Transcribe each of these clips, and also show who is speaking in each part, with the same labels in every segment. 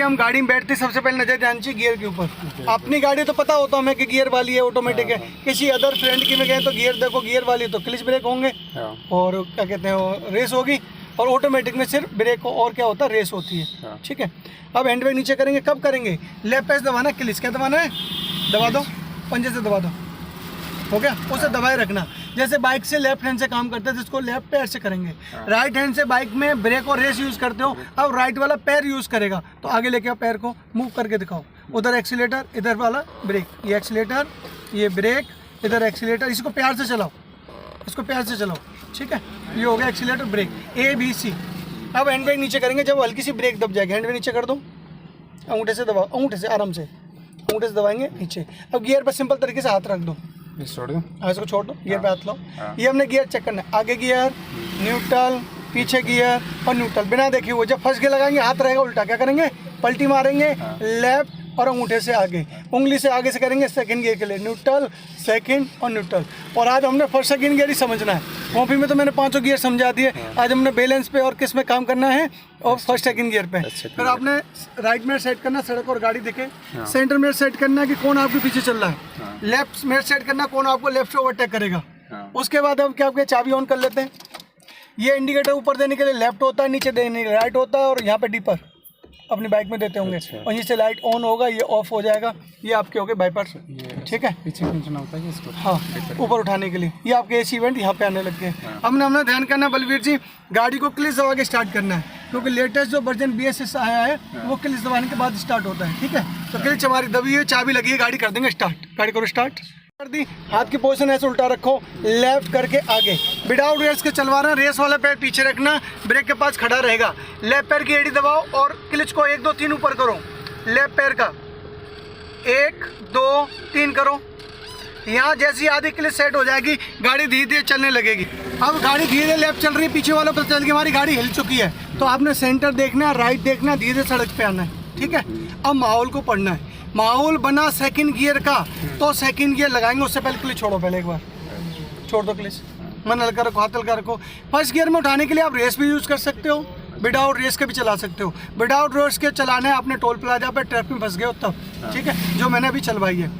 Speaker 1: हम गाड़ी में बैठते सबसे पहले नजर जानी चाहिए गियर के ऊपर। अपनी गाड़ी तो पता होता हमें कि गियर वाली है, ऑटोमेटिक है। किसी अदर फ्रेंड की में गए तो गियर देखो, गियर वाली तो क्लच ब्रेक होंगे और क्या कहते हैं रेस होगी, और ऑटोमेटिक में सिर्फ ब्रेक और क्या होता है रेस होती है। ठीक है, अब हैंड ब्रेक नीचे करेंगे, कब करेंगे? लेफ्ट पैच दबाना, क्लच क्या दबाना है, दबा दो, पंजे से दबा दो, हो गया। उसे दबाए रखना। जैसे बाइक से लेफ्ट हैंड से काम करते हैं, जिसको लेफ्ट पैर से करेंगे। राइट हैंड से बाइक में ब्रेक और रेस यूज़ करते हो, अब राइट वाला पैर यूज़ करेगा, तो आगे लेके आओ, पैर को मूव करके दिखाओ। उधर एक्सीलेटर, इधर वाला ब्रेक, ये एक्सीलेटर, ये ब्रेक, इधर एक्सीलेटर। इसको प्यार से चलाओ, इसको प्यार से चलाओ। ठीक है, ये हो गया एक्सीलेटर ब्रेक, ABC। अब हैंड ब्रेक नीचे करेंगे, जब हल्की सी ब्रेक दब जाएगी, हैंड ब्रेक नीचे कर दो, अंगूठे से दबाओ, अंगूठे से आराम से, अंगूठे से दबाएंगे नीचे। अब गियर पर सिंपल तरीके से हाथ रख दो,
Speaker 2: छोड़ दो,
Speaker 1: इसको छोड़ दो, गियर पे हाथ लो। ये हमने गियर चेक करना है, आगे गियर, न्यूट्रल, पीछे गियर और न्यूट्रल, बिना देखे हुए। जब फर्स्ट गियर लगाएंगे हाथ रहेगा उल्टा, क्या करेंगे? पलटी मारेंगे, लेफ्ट और अंगूठे से आगे, उंगली से आगे से करेंगे सेकंड गियर के लिए, न्यूट्रल, सेकंड और न्यूट्रल। और आज हमने फर्स्ट सेकंड गियर ही समझना है। कॉपी में तो मैंने 5 गियर समझा दिए, आज हमने बैलेंस पे और किस में काम करना है, और फर्स्ट सेकंड गियर पे। फिर आपने राइट में सेट करना, सड़क और गाड़ी दिखे। सेंटर में सेट करना है कि कौन आपके पीछे चल रहा है। लेफ्ट में सेट करना, कौन आपको लेफ्ट से ओवरटेक करेगा। उसके बाद हम क्या आपके चाबी ऑन कर लेते हैं। ये इंडिकेटर ऊपर देने के लिए लेफ्ट होता है, नीचे देने के लिए राइट होता है, और यहाँ पे डीपर अपनी बाइक में देते होंगे। और ये से लाइट ऑन होगा, ये ऑफ हो जाएगा। ये आपके हो गए बाइपर, ठीक है।
Speaker 2: पीछे खींचना होता है इसको,
Speaker 1: हाँ, ऊपर उठाने के लिए। ये आपके AC इवेंट यहाँ पे आने लग गए। हमने ध्यान करना है बलवीर जी, गाड़ी को क्लिच दबा के स्टार्ट करना है, क्योंकि लेटेस्ट जो वर्जन BSS आया है वो क्लिच दबाने के बाद स्टार्ट होता है। ठीक है, तो क्लिच हमारी दबी है, चाबी लगी है, गाड़ी कर देंगे स्टार्ट। गाड़ी करो स्टार्ट कर दी। हाथ की पोजीशन ऐसे उल्टा रखो, लेफ्ट करके आगे, विदाउट रेस के चलवा रहे हैं। रेस वाला पैर पीछे रखना, ब्रेक के पास खड़ा रहेगा। लेफ्ट पैर की एड़ी दबाओ और क्लच को 1 2 3 ऊपर करो। लेफ्ट पैर का 1 2 3 करो। यहाँ जैसी आधी क्लच सेट हो जाएगी, गाड़ी धीरे धीरे चलने लगेगी। अब गाड़ी धीरे लेफ्ट चल रही है, पीछे वालों पर चल के हमारी गाड़ी हिल चुकी है, तो आपने सेंटर देखना है, राइट देखना है, धीरे सड़क पे आना है। ठीक है, अब माहौल को पढ़ना है। माहौल बना सेकंड गियर का, तो सेकंड गियर लगाएंगे, उससे पहले क्लिच छोड़ो, पहले एक बार छोड़ दो क्लिच, मन हल्का रखो, हाथ हल्का रखो। फर्स्ट गियर में उठाने के लिए आप रेस भी यूज़ कर सकते हो, विदाउट रेस के भी चला सकते हो। विदाउट रेस के चलाने आपने टोल प्लाजा पे ट्रैफिक में फंस गए हो तब, ठीक है, जो मैंने अभी चलवाई है।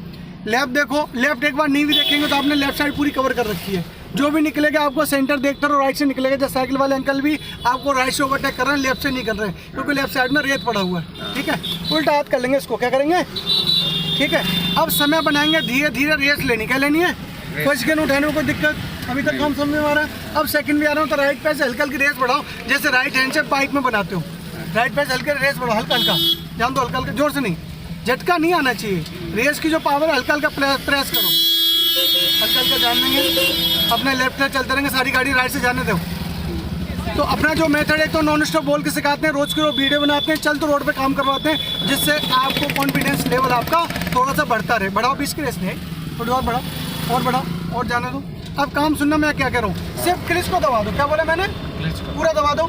Speaker 1: लेफ्ट देखो, लेफ्ट एक बार नींव देखेंगे तो आपने लेफ्ट साइड पूरी कवर कर रखी है। जो भी निकलेगा आपको सेंटर देखते रहो, राइट से निकलेगा। जैसे साइकिल वाले अंकल भी आपको राइट से ओवरटेक कर रहे हैं, लेफ्ट से नहीं कर रहे हैं, क्योंकि लेफ्ट साइड में रेत पड़ा हुआ है। ठीक है, उल्टा हाथ कर लेंगे, इसको क्या करेंगे, ठीक है। अब समय बनाएंगे, धीरे धीरे रेस लेनी, क्या लेनी है, फर्स्ट गियर उठाने में कोई दिक्कत अभी तक कम समझ में आ रहा है। अब सेकंड भी आ रहा हूँ, तो राइट पैर से हल्का हल्की रेस बढ़ाओ, जैसे राइट हैंड से बाइक में बनाते हो। राइट पैर से हल्के रेस बढ़ाओ, हल्का हल्का, जान दो, हल्का हल्का, जोर से नहीं, झटका नहीं आना चाहिए। रेस की जो पावर है, हल्का हल्का प्रेस करो, हल्का हल्का जान लेंगे। अपने लेफ्ट से चलते रहेंगे, सारी गाड़ी राइट से जाने दो। तो अपना जो मेथड है, तो नॉन स्टॉप बोल के सिखाते हैं, रोज़ के रोज वीडियो बनाते हैं, चल तो रोड पे काम करवाते हैं, जिससे आपको कॉन्फिडेंस लेवल आपका थोड़ा सा बढ़ता रहे। बढ़ाओ 20 की रेस नहीं, थोड़ी और बढ़ाओ, और बढ़ाओ, और जाने दो। अब काम सुनना, मैं क्या कह रहा हूँ, सिर्फ क्लिच को दबा दो। क्या बोला मैंने, पूरा दबा दो,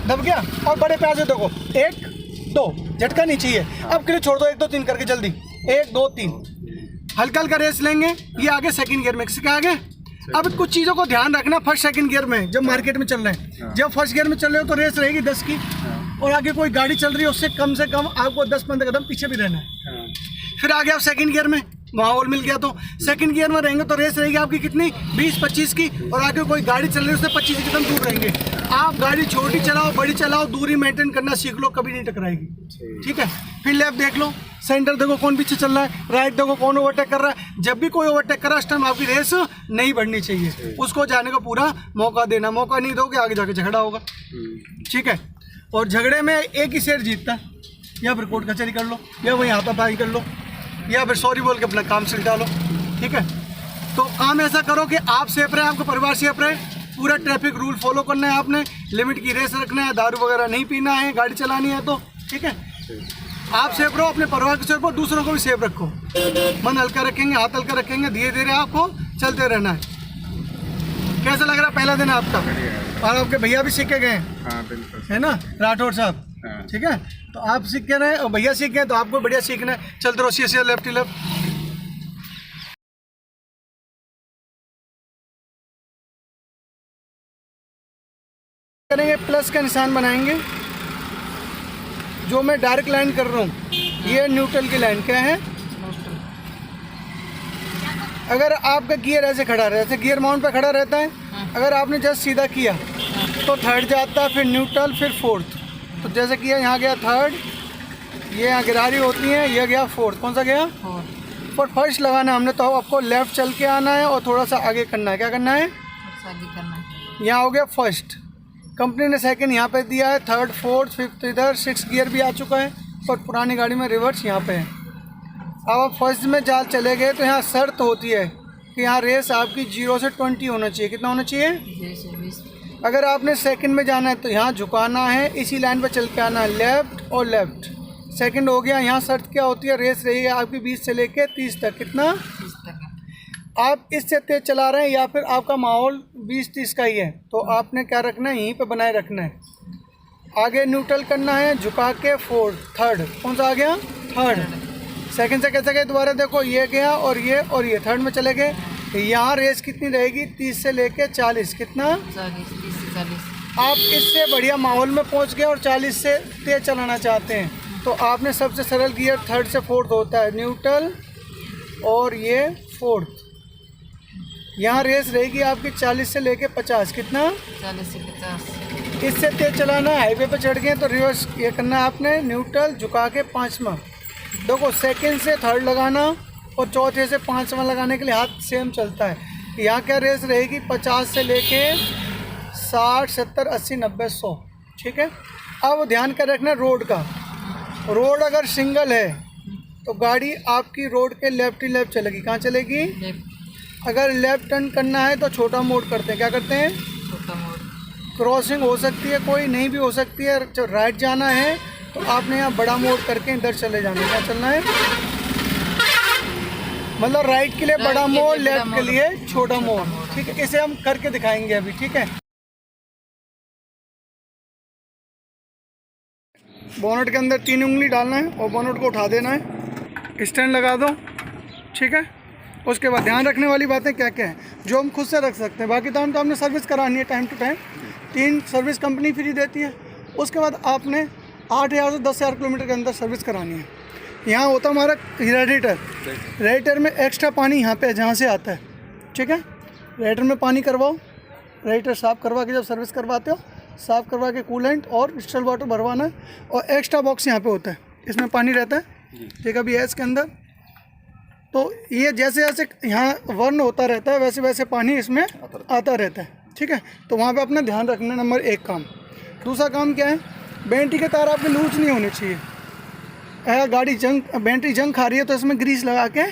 Speaker 1: दब गया। और बड़े प्यार से देखो, 1 2, झटका नहीं चाहिए। अब क्लिच छोड़ दो, 1 2 3 करके जल्दी, 1 2 3, हल्का हल्का रेस लेंगे। ये आगे सेकंड गियर में, किसके आगे। अब कुछ चीज़ों को ध्यान रखना, फर्स्ट सेकंड गियर में जब मार्केट में चल रहे हैं, जब फर्स्ट गियर में चल रहे हो तो रेस रहेगी 10 की, और आगे कोई गाड़ी चल रही है उससे कम से कम आपको 10-15 कदम पीछे भी रहना है। फिर आगे आप सेकंड गियर में, माहौल मिल गया तो सेकंड गियर में रहेंगे, तो रेस रहेगी आपकी कितनी, 20-25 की, और आगे कोई गाड़ी चल रही है उससे 25 कदम दूर रहेंगे। आप गाड़ी छोटी चलाओ, बड़ी चलाओ, दूरी मेंटेन करना सीख लो, कभी नहीं टकराएगी। ठीक है, फिर लेफ्ट देख लो, सेंटर देखो कौन पीछे चल रहा है, राइट देखो कौन ओवरटेक कर रहा है। जब भी कोई ओवरटेक कर रहा है, उस टाइम आपकी रेस नहीं बढ़नी चाहिए, उसको जाने का पूरा मौका देना। मौका नहीं दोगे, आगे जाके झगड़ा होगा। ठीक है, और झगड़े में एक ही शेर जीतता है, या फिर कोर्ट कचहरी कर लो, या वहीं हाथापाई कर लो, या फिर सॉरी बोल के अपना काम सुलझा लो। ठीक है, तो काम ऐसा करो कि आप सेफ रहे, आपका परिवार सेफ रहे, पूरा ट्रैफिक रूल फॉलो करना है आपने, लिमिट की रेस रखना है, दारू वगैरह नहीं पीना है, गाड़ी चलानी है तो। ठीक है, आप सेफ रहो, अपने परिवार को सेफ रखो, दूसरों को भी सेफ रखो। मन हल्का रखेंगे, हाथ हल्का रखेंगे, धीरे धीरे आपको चलते रहना है। कैसा लग रहा है पहला दिन आपका, और आपके भैया भी सीख के गए है ना, राठौर साहब। ठीक है, तो आप सीख के रहे और भैया सीख गए, तो आपको बढ़िया सीखना है। चलते रहो, सीधे लेफ्ट लेफ्ट। करेंगे, प्लस का निशान बनाएंगे, जो मैं डायरेक्ट लाइन कर रहा हूँ ये न्यूट्रल की लाइन क्या है। अगर आपका गियर ऐसे खड़ा रहता है, गियर माउंट पे खड़ा रहता है, अगर आपने जस्ट सीधा किया तो थर्ड जाता है, फिर न्यूट्रल, फिर फोर्थ। तो जैसे किया यहाँ गया थर्ड, ये यहाँ गिरारी होती है, ये गया फोर्थ। कौन सा गया? और फर्स्ट लगाना हमने, तो आपको लेफ्ट चल के आना है और थोड़ा सा आगे करना है। क्या करना है? यहाँ हो गया फर्स्ट। कंपनी ने सेकंड यहाँ पे दिया है, थर्ड, फोर्थ, फिफ्थ इधर, सिक्स गियर भी आ चुका है, और पुरानी गाड़ी में रिवर्स यहाँ पे है। अब आप फर्स्ट में जा चले गए तो यहाँ शर्त होती है कि यहाँ रेस आपकी 0 से 20 होना चाहिए। कितना होना चाहिए?
Speaker 3: 0 से 20।
Speaker 1: अगर आपने सेकंड में जाना है तो यहाँ झुकाना है, इसी लाइन पर चल के आना है, लेफ्ट और लेफ्ट। सेकंड हो गया। यहाँ शर्त क्या होती है? रेस रही है आपकी 20 से लेके 30 तक। कितना?
Speaker 3: 30 तक।
Speaker 1: आप इससे तेज चला रहे हैं या फिर आपका माहौल 20-30 का ही है, तो आपने क्या रखना है? यहीं पे बनाए रखना है। आगे न्यूट्रल करना है, झुका के फोर्थ, थर्ड। कौन सा आ गया? थर्ड। सेकंड से कैसे गए? दोबारा देखो, ये गया और ये थर्ड में चले गए। यहाँ रेस कितनी रहेगी? 30 से लेके 40। कितना?
Speaker 3: 40, 30 से 40।
Speaker 1: आप इससे बढ़िया माहौल में पहुँच गए और 40 से तेज चलाना चाहते हैं, तो आपने सबसे सरल गियर थर्ड से फोर्थ होता है, न्यूट्रल और ये फोर्थ। यहाँ रेस रहेगी आपकी 40 से लेके 50। कितना?
Speaker 3: 40 से 50।
Speaker 1: इससे तेज चलाना है, हाईवे पे चढ़ गए तो रिवर्स ये करना है आपने, न्यूट्रल, झुका के पाँचवा। देखो, सेकंड से थर्ड लगाना और चौथे से पाँचवा लगाने के लिए हाथ सेम चलता है। यहाँ क्या रेस रहेगी? 50 से लेके 60, 70, 80, 90, 100। ठीक है। अब ध्यान कर रखना रोड का। रोड अगर सिंगल है तो गाड़ी आपकी रोड के लेफ्ट ही लेफ्ट चलेगी। कहाँ चलेगी?
Speaker 3: लेफ्ट।
Speaker 1: अगर लेफ्ट टर्न करना है तो छोटा मोड करते हैं। क्या करते हैं?
Speaker 3: छोटा मोड़।
Speaker 1: क्रॉसिंग हो सकती है, कोई नहीं भी हो सकती है। जो राइट जाना है तो आपने यहाँ बड़ा मोड़ करके इधर चले जाना है। क्या चलना है? मतलब राइट के लिए बड़ा मोड़, लेफ्ट के लिए छोटा मोड़। ठीक है, इसे हम करके दिखाएंगे अभी। ठीक है। बोनट के अंदर 3 उंगली डालना है और बोनट को उठा देना है, स्टैंड लगा दो। ठीक है। उसके बाद ध्यान रखने वाली बातें क्या क्या हैं जो हम खुद से रख सकते हैं। बाकी तो हमने सर्विस करानी है time to time, 3 service company free देती है। उसके बाद आपने 8,000 से 10,000 किलोमीटर के अंदर सर्विस करानी है। यहाँ होता हमारा रेडिएटर। रेडिएटर में एक्स्ट्रा पानी यहाँ पे जहाँ से आता है। ठीक है। रेडिएटर में पानी करवाओ, रेडिएटर साफ़ करवा के जब सर्विस करवाते हो, साफ़ करवा के कूलेंट और डिस्टल वाटर भरवाना है। और एक्स्ट्रा बॉक्स यहाँ पे होता है, इसमें पानी रहता है। ठीक है। अभी है इसके अंदर, तो ये जैसे जैसे यहाँ वर्न होता रहता है वैसे वैसे पानी इसमें आता रहता है। ठीक है। तो वहाँ पे अपना ध्यान रखना, नंबर 1 काम। दूसरा काम क्या है? बैटरी के तार आपके लूज नहीं होने चाहिए। अगर गाड़ी बैटरी जंग खा रही है तो इसमें ग्रीस लगा के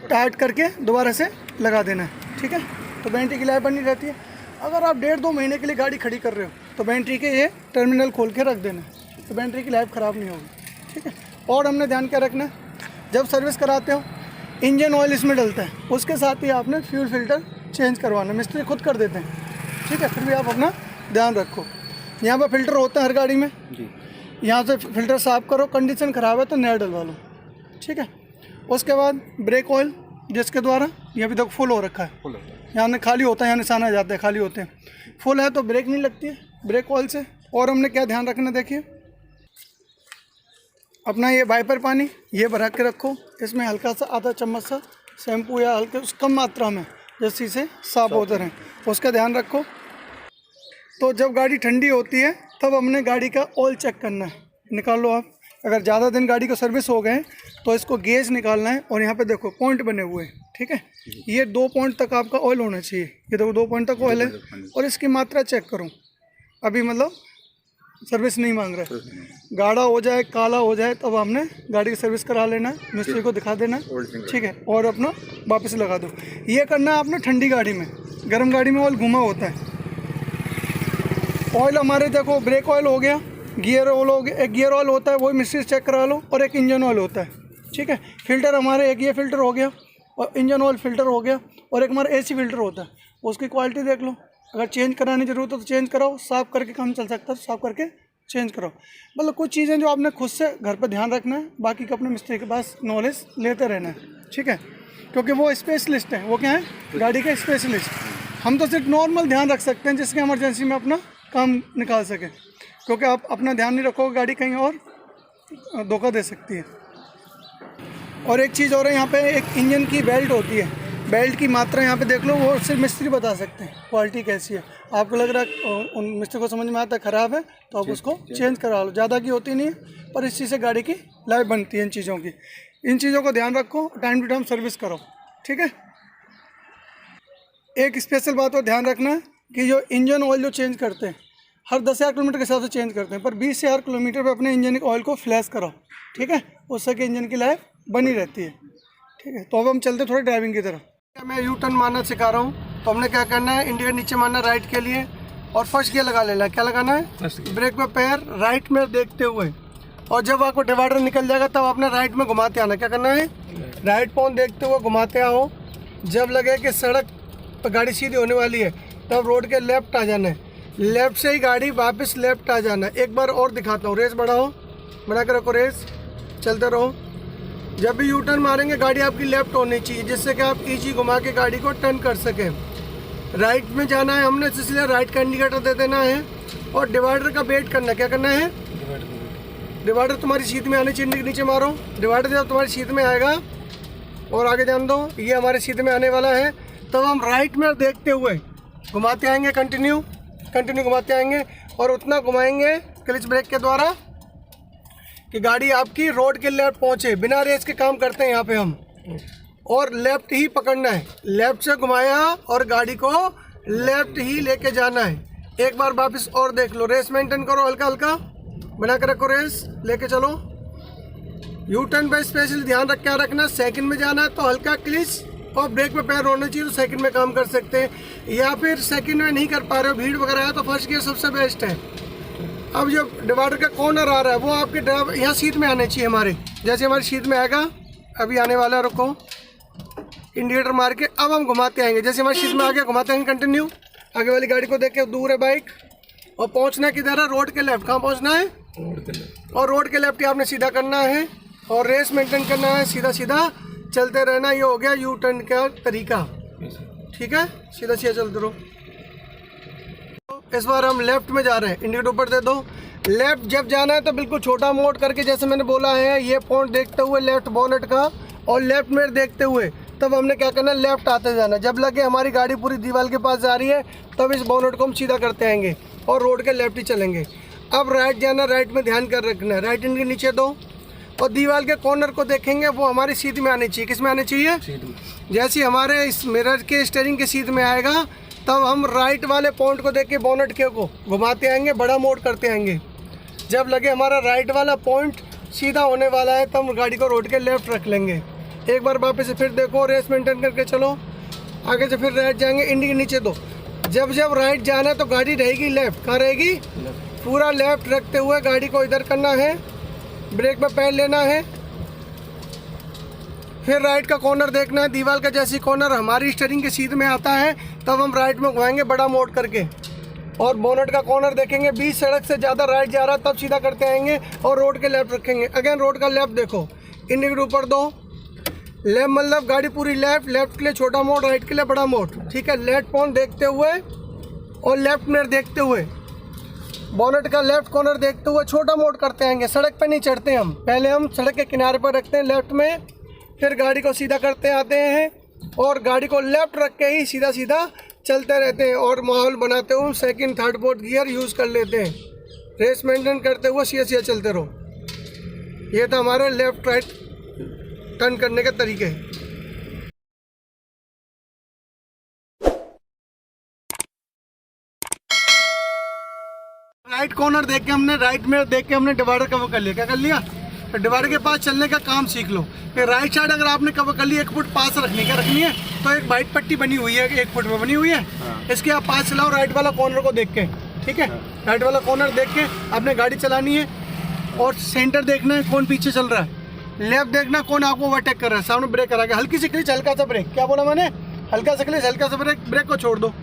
Speaker 1: टाइट करके दोबारा से लगा देना है। ठीक है। तो बैटरी की लाइफ बनी रहती है। अगर आप 1.5-2 महीने के लिए गाड़ी खड़ी कर रहे हो तो बैटरी के ये टर्मिनल खोल के रख देना, तो बैटरी की लाइफ ख़राब नहीं होगी। ठीक है। और हमने ध्यान क्या रखना है, जब सर्विस कराते हो इंजन ऑयल इसमें डलता है, उसके साथ ही आपने फ्यूल फिल्टर चेंज करवाना। मिस्त्री खुद कर देते हैं। ठीक है। फिर भी आप अपना ध्यान रखो। यहाँ पर फिल्टर होता है हर गाड़ी में, यहाँ से फिल्टर साफ़ करो। कंडीशन ख़राब है तो नया डलवा लो। ठीक है। उसके बाद ब्रेक ऑयल, जिसके द्वारा ये अभी तक फुल हो रखा है, यहाँ खाली होता है, यहाँ निशान आ जाता है, खाली होते हैं। फुल है तो ब्रेक नहीं लगती है ब्रेक ऑयल से। और हमने क्या ध्यान रखना, देखिए अपना ये वाइपर पानी ये भरा के रखो। इसमें हल्का सा आधा चम्मच सा शैम्पू या हल्के कम मात्रा में, जैसे से साफ होते रहें, उसका ध्यान रखो। तो जब गाड़ी ठंडी होती है तब हमने गाड़ी का ऑयल चेक करना है। निकाल लो आप। अगर ज़्यादा दिन गाड़ी का सर्विस हो गए तो इसको गेज निकालना है और यहाँ पे देखो पॉइंट बने हुए हैं। ठीक है। ये 2 पॉइंट तक आपका ऑयल होना चाहिए। ये देखो 2 पॉइंट तक ऑयल है। और इसकी मात्रा चेक करो। अभी मतलब सर्विस नहीं मांग रहा है। गाढ़ा हो जाए, काला हो जाए, तब हमने गाड़ी की सर्विस करा लेना है, मिस्त्री को दिखा देना। ठीक है। और अपना वापस लगा दो। ये करना है आपने ठंडी गाड़ी में। गर्म गाड़ी में ऑयल घुमा होता है। ऑयल हमारे देखो ब्रेक ऑयल हो गया, गियर ऑयल हो गया। एक गियर ऑयल होता है, वही मिस्त्री चेक करा लो। और एक इंजन ऑयल होता है। ठीक है। फिल्टर हमारे एक ये फिल्टर हो गया और इंजन ऑयल फिल्टर हो गया। और एक हमारा AC फिल्टर होता है, उसकी क्वालिटी देख लो। अगर चेंज कराने की जरूरत हो तो चेंज कराओ, साफ़ करके काम चल सकता है तो साफ़ करके चेंज कराओ। मतलब कुछ चीज़ें जो आपने खुद से घर पर ध्यान रखना है, बाकी का अपने मिस्त्री के पास नॉलेज लेते रहना है। ठीक है। क्योंकि वो स्पेशलिस्ट है। वो क्या है? गाड़ी के स्पेशलिस्ट। हम तो सिर्फ नॉर्मल ध्यान रख सकते हैं जिसके इमरजेंसी में अपना काम निकाल सके। क्योंकि आप अपना ध्यान नहीं रखोगे गाड़ी कहीं और धोखा दे सकती है। और एक चीज़ और है, यहाँ पे एक इंजन की बेल्ट होती है, बेल्ट की मात्रा यहाँ पे देख लो, वो सिर्फ मिस्त्री बता सकते हैं क्वालिटी कैसी है। आपको लग रहा है उन मिस्त्री को समझ में आता है ख़राब है तो आप उसको चेंज करा लो, ज़्यादा की होती नहीं है, पर इस चीज़ से गाड़ी की लाइफ बनती है इन चीज़ों की। इन चीज़ों को ध्यान रखो, टाइम टू टाइम सर्विस करो, ठीक है। एक स्पेशल बात और ध्यान रखना है कि जो इंजन ऑयल जो चेंज करते हैं हर 10,000 किलोमीटर के हिसाब से चेंज करते हैं, पर 20,000 किलोमीटर पे अपने इंजन ऑयल को फ्लैश करो, ठीक है, उससे कि इंजन की लाइफ बनी रहती है, ठीक है। तो अब हम चलते थोड़े ड्राइविंग की तरफ। मैं यू टर्न मारना सिखा रहा हूँ, तो हमने क्या करना है, इंडिकेटर नीचे मारना राइट के लिए और फर्स्ट गियर लगा लेना है। क्या लगाना है, ब्रेक पे पैर राइट में देखते हुए, और जब आपको डिवाइडर निकल जाएगा तब आपने राइट में घुमाते आना। क्या करना है, राइट पाँव देखते हुए घुमाते आओ। जब लगे कि सड़क पर गाड़ी सीधी होने वाली है तब रोड के लेफ्ट आ जाना है, लेफ्ट से ही गाड़ी वापस लेफ्ट आ जाना है। एक बार और दिखाता हूँ, रेस बढ़ाओ, बढ़ा कर रखो, रेस चलते रहो। जब भी यू टर्न मारेंगे गाड़ी आपकी लेफ्ट होनी चाहिए, जिससे कि आप इजी घुमा के गाड़ी को टर्न कर सकें। राइट में जाना है हमने, इसलिए राइट का इंडिकेटर दे देना है और डिवाइडर का वेट करना। क्या करना है, डिवाइडर तुम्हारी सीट में आने चाहिए, नीचे मारो, डिवाइडर जब तुम्हारी सीट में आएगा और आगे जान दो, ये हमारे सीट में आने वाला है, तब हम राइट में देखते हुए घुमाते आएंगे, कंटिन्यू घुमाते आएंगे और उतना घुमाएंगे क्लच ब्रेक के द्वारा कि गाड़ी आपकी रोड के लेफ्ट पहुंचे। बिना रेस के काम करते हैं यहाँ पे हम, और लेफ्ट ही पकड़ना है, लेफ्ट से घुमाया और गाड़ी को लेफ्ट ही लेके जाना है। एक बार वापस और देख लो, रेस मेंटेन करो, हल्का हल्का बना कर रखो, रेस लेके चलो। यू टर्न पे स्पेशल ध्यान रख के रखना, सेकंड में जाना है तो हल्का क्लिच और ब्रेक पे पैर होना चाहिए, तो सेकंड में काम कर सकते हैं, या फिर सेकंड में नहीं कर पा रहे हो, भीड़ वगैरह है, तो फर्स्ट गियर सबसे बेस्ट है। अब जो डिवाइडर का कॉर्नर आ रहा है वो आपके ड्राइवर यहाँ सीट में आने चाहिए हमारे, जैसे हमारी सीट में आएगा, अभी आने वाला है, रुको, इंडिकेटर मार के अब हम घुमाते आएंगे। जैसे हमारी सीट में आ गया घुमाते आएंगे कंटिन्यू, आगे वाली गाड़ी को देख के, दूर है बाइक, और पहुँचना किधर है, रोड के लेफ्ट। कहाँ पहुँचना है, रोड के लेफ्ट, और रोड के लेफ्ट ही आपने सीधा करना है और रेस मेंटेन करना है, सीधा सीधा चलते रहना। ये हो गया यू टर्न का तरीका, ठीक है, सीधा सीधा चलते रहो। इस बार हम लेफ्ट में जा रहे हैं, इंडिकेटर ऊपर दे दो। लेफ्ट जब जाना है तो बिल्कुल छोटा मोड़ करके, जैसे मैंने बोला है, ये पॉइंट देखते हुए लेफ्ट बोनेट का और लेफ्ट मिरर देखते हुए, तब हमने क्या करना है, लेफ्ट आते जाना। जब लगे हमारी गाड़ी पूरी दीवार के पास जा रही है तब इस बोनेट को हम सीधा करते आएंगे और रोड के लेफ्ट ही चलेंगे। अब राइट जाना, राइट में ध्यान कर रखना है, राइट इंडिकेटर नीचे दो और दीवार के कॉर्नर को देखेंगे, वो हमारी सीट में आनी चाहिए। किस में आनी चाहिए, जैसे हमारे इस मिरर के स्टीयरिंग के सीट में आएगा तब हम राइट वाले पॉइंट को देख के बोनेट के को घुमाते आएंगे, बड़ा मोड़ करते आएंगे। जब लगे हमारा राइट वाला पॉइंट सीधा होने वाला है तब हम गाड़ी को रोड के लेफ्ट रख लेंगे। एक बार वापस से फिर देखो, रेस मेंटेन करके चलो, आगे से फिर राइट जाएंगे, इंडिकेटर नीचे दो। जब जब राइट जाना है तो गाड़ी रहेगी लेफ्ट, कहाँ रहेगी, पूरा लेफ्ट रखते हुए गाड़ी को इधर करना है, ब्रेक पे पैर लेना है, फिर राइट का कॉर्नर देखना है, दीवार का जैसी कॉर्नर हमारी स्टीयरिंग के सीध में आता है तब हम राइट में घुमाएंगे बड़ा मोड़ करके, और बोनेट का कॉर्नर देखेंगे, 20 सड़क से ज़्यादा राइट जा रहा है तब सीधा करते आएंगे और रोड के लेफ्ट रखेंगे। अगेन रोड का लेफ्ट देखो, इंडिकेटर ऊपर दो, लेफ्ट मतलब गाड़ी पूरी लेफ्ट, लेफ्ट के लिए छोटा मोड़, राइट के लिए बड़ा मोड़, ठीक है। लेफ्ट पॉइंट देखते हुए और लेफ्ट मिरर देखते हुए, बोनेट का लेफ्ट कॉर्नर देखते हुए छोटा मोड़ करते आएंगे। सड़क पे नहीं चढ़ते हम, पहले हम सड़क के किनारे पर रखते हैं लेफ्ट में, फिर गाड़ी को सीधा करते आते हैं और गाड़ी को लेफ्ट रख के ही सीधा सीधा चलते रहते हैं और माहौल बनाते हुए second third fourth gear use कर लेते हैं। रेस मेंटेन करते हुए सीधा सीधा चलते रहो। ये था हमारे लेफ्ट राइट टर्न करने के तरीके। राइट कॉर्नर देख के हमने, राइट में देख के हमने डिवाइडर कवर कर लिया। क्या कर लिया, तो डिवाइडर के पास चलने का काम सीख लो। फिर राइट साइड अगर आपने कवर कर लिया, 1 फुट पास रखनी, क्या रखनी है, तो एक वाइट पट्टी बनी हुई है 1 फुट में बनी हुई है, इसके आप पास चलाओ राइट वाला कॉर्नर को देख के, ठीक है। राइट वाला कॉर्नर देख के आपने गाड़ी चलानी है और सेंटर देखना है कौन पीछे चल रहा है, लेफ्ट देखना कौन आपको ओवरटेक कर रहा है, सामने ब्रेक करा के हल्की सी क्लिच, हल्का सा ब्रेक, क्या बोला मैंने, हल्का सा क्लिच, हल्का सा ब्रेक, ब्रेक को छोड़ दो,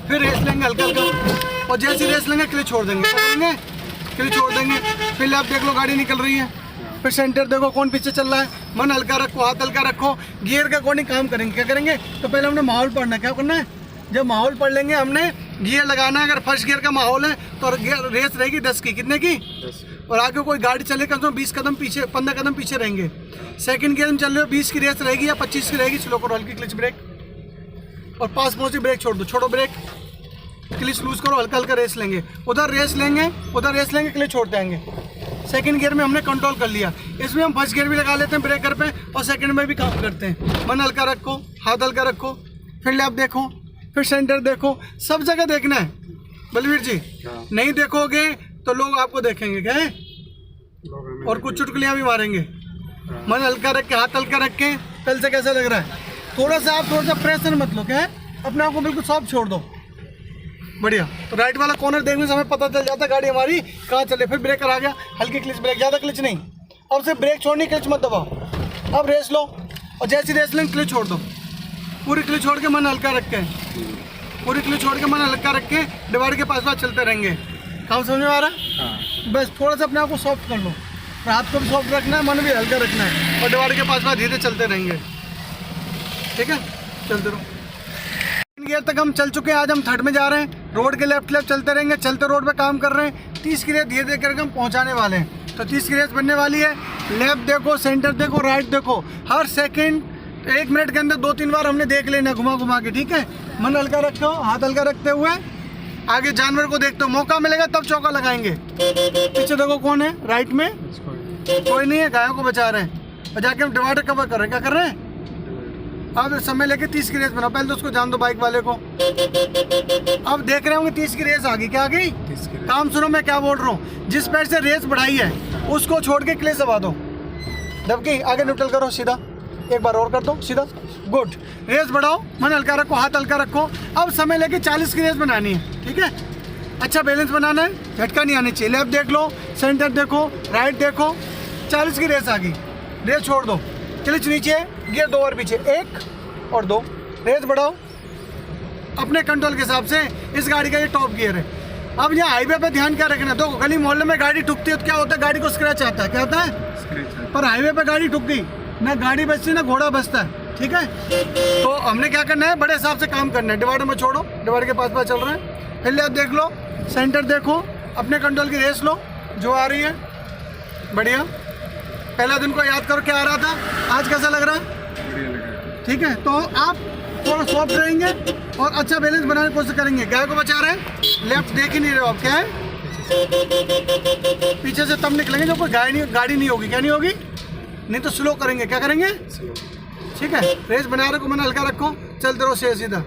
Speaker 1: फिर रेस लेंगे हल्का हल्का, और जैसी रेस लेंगे क्लिच छोड़ देंगे, क्या करेंगे, क्लिच छोड़ देंगे। फिर लेफ्ट देख लो गाड़ी निकल रही है, फिर सेंटर देखो कौन पीछे चल रहा है, मन हल्का रखो, हाथ हल्का रखो, गियर का अकॉर्डिंग काम करेंगे। क्या करेंगे, तो पहले हमने माहौल पढ़ना, क्या करना है, जब माहौल पढ़ लेंगे हमने गियर लगाना है, अगर फर्स्ट गियर का माहौल है तो रेस रहेगी 10 की, कितने की, और आगे कोई गाड़ी चले कम से कम 20 कदम पीछे, 15 कदम पीछे रहेंगे। सेकंड गियर में चल रहे हो 20 की रेस रहेगी या 25 की रहेगी, स्लो करो, हल्की क्लच ब्रेक और पास पहुँचे ब्रेक छोड़ दो, छोड़ो ब्रेक, क्लच लूज करो, हल्का हल्का रेस लेंगे, उधर रेस लेंगे क्लच छोड़ देंगे। सेकंड गियर में हमने कंट्रोल कर लिया। इसमें हम फर्स्ट गियर भी लगा लेते हैं ब्रेकर पे और सेकंड में भी काम करते हैं। मन हल्का रखो, हाथ हल्का रखो, फिर लेफ्ट देखो, फिर सेंटर देखो, सब जगह देखना है बलवीर जी। नहीं देखोगे तो लोग आपको देखेंगे क्या है, और कुछ चुटकुलियाँ भी मारेंगे। मन हल्का रख के, हाथ हल्का रख के, कल से कैसा लग रहा है, थोड़ा सा प्रेशर मत लो, क्या है, अपने आप को बिल्कुल सॉफ्ट छोड़ दो, बढ़िया। तो राइट वाला कॉर्नर देखने से हमें पता चल जाता है गाड़ी हमारी कहाँ चले। फिर ब्रेकर आ गया, हल्की क्लच ब्रेक, ज़्यादा क्लच नहीं, और सिर्फ ब्रेक छोड़नी, क्लच मत दबाओ। अब रेस लो और जैसी रेस लेंगे क्लच छोड़ दो, पूरी क्लच छोड़ के मन हल्का रख के, पूरी क्लच छोड़ के मन हल्का रख के डिवाइडर के पास चलते रहेंगे। काम समझ में आ रहा है? बस थोड़ा सा अपने आप को सॉफ्ट कर लो, हाथ को भी सॉफ्ट रखना है, मन भी हल्का रखना है, और डिवाइडर के पास धीरे चलते रहेंगे, ठीक है, चलते रहो। गियर तक हम चल चुके हैं, आज हम थर्ड में जा रहे हैं। रोड के लेफ्ट चलते रहेंगे, चलते रोड पे काम कर रहे हैं। 30 की रेस धीरे धीरे करके हम पहुंचाने वाले हैं। तो 30 की रेस बनने वाली है। लेफ्ट देखो, सेंटर देखो, राइट देखो, हर सेकंड 1 मिनट के अंदर 2-3 बार हमने देख लेना घुमा घुमा के, ठीक है। मन हल्का रखो, हाथ हल्का रखते हुए आगे जानवर को देखते हो, मौका मिलेगा तब चौका लगाएंगे। पीछे देखो कौन है, राइट में कोई नहीं है, गायों को बचा रहे हैं, और जाके हम डिवाइडर कवर कर रहे हैं। क्या कर रहे हैं? अब समय लेके 30 की रेस बनाओ, पहले तो उसको जान दो बाइक वाले को। अब देख रहे होंगे 30 की रेस आ गई, क्या आ गई? काम सुनो मैं क्या बोल रहा हूँ, जिस पैर से रेस बढ़ाई है उसको छोड़ के क्लेच दबा दो, दबकी आगे न्यूट्रल करो, सीधा एक बार और कर दो, सीधा, गुड। रेस बढ़ाओ, मन हल्का रखो, हाथ हल्का रखो। अब समय लेके 40 की रेस बनानी है, ठीक है। अच्छा बैलेंस बनाना है, झटका नहीं आनी चाहिए। लेफ्ट देख लो, सेंटर देखो, राइट देखो, 40 की रेस आ गई, रेस छोड़ दो, क्लच नीचे, गियर 2 और पीछे, 1 और 2, रेस बढ़ाओ अपने कंट्रोल के हिसाब से। इस गाड़ी का ये टॉप गियर है। अब यहाँ हाईवे पे ध्यान क्या रखना है, तो गली मोहल्ले में गाड़ी ठुकती है तो क्या होता है, गाड़ी को स्क्रैच आता है, क्या होता है, पर हाईवे पे गाड़ी ठुक गई, ना गाड़ी बचती ना घोड़ा बचता है, ठीक है। तो हमने क्या करना है, बड़े हिसाब से काम करना है। डिवाइडर में छोड़ो, डिवाइडर के पास चल रहे हैं, फिर लेफ्ट देख लो, सेंटर देखो, अपने कंट्रोल की रेस लो जो आ रही है, बढ़िया। पहला दिन को याद करो क्या आ रहा था, आज कैसा लग रहा है, ठीक है। तो आप थोड़ा सॉफ्ट रहेंगे और अच्छा बैलेंस बनाने की कोशिश करेंगे। गाय को बचा रहे हैं, लेफ्ट देख ही नहीं रहे हो आप, क्या है, पीछे से तब निकलेंगे जब कोई गाड़ी नहीं होगी, क्या नहीं होगी, नहीं तो स्लो करेंगे, क्या करेंगे, ठीक है। रेस बना रहे को मन हल्का रखो, चलते रहो सीधा।